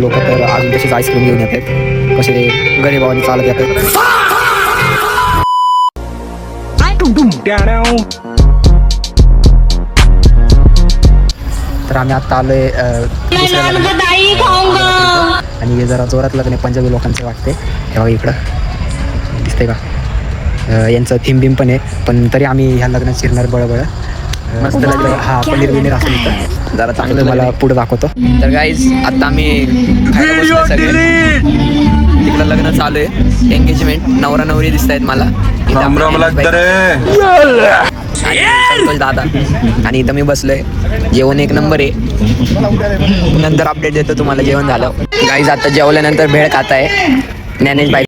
लोक तर अजून तशीच आईस्क्रीम घेऊन येतात, कसे गरीबावानी चालत येतात. तर आम्ही आता आलोय आणि हे जरा जोरात लग्न आहे, पंजाबी लोकांचे वाटते. हे बघा इकडं दिसतंय का, यांचं थीम बिम पण आहे, पण तरी आम्ही ह्या लग्नात शिरणार बळबळ. मस्त लग्न. हा पनीर बिनीर असं इथं जरा चांगलं मला पुढे दाखवतो. तर गाईज आता आम्ही खायला बसलो सगळे. तिकडं लग्न चालू आहे, एंगेजमेंट. नवरा नवरी दिसत आहेत मला संतोष दादा, आणि इथं मी बसलोय. जेवण एक नंबर आहे, नंतर अपडेट देतो तुम्हाला जेवण झालं. गाईज आता जेवल्यानंतर भेळ खात आहे ज्ञानेश बाई.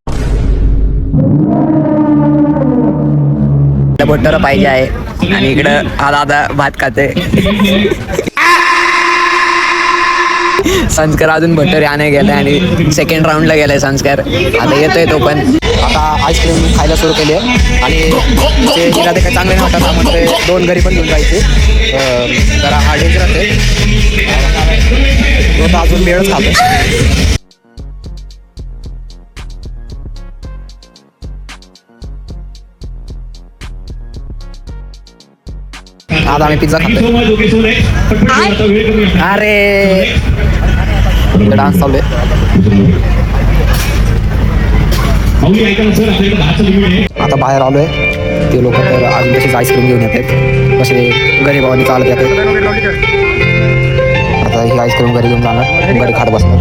बटर पाहिजे आहे, आणि इकडं हा दादा भात खाते. संस्कार अजून बटर आणाय गेलाय आणि सेकंड राऊंडला गेलाय संस्कार. आता येतोय तो पण. आता आईस्क्रीम खायला सुरू केली आहे, आणि ते तिला ते काही चांगले नाही वाटत म्हणते 2 घरी पण घेऊन जायचे. जरा हा डेंजर राहते, तो तर अजून वेळच खातो. आज आम्ही पिझ्झा खातो. अरे डान्स चालू आहे. आता बाहेर आलोय. ते लोक तर अजून तशीच आईस्क्रीम घेऊन येतात, कसे गरीबावानी चालत येतात. आता ही आईस्क्रीम घरी घेऊन जाणार, घरी खात बसणार.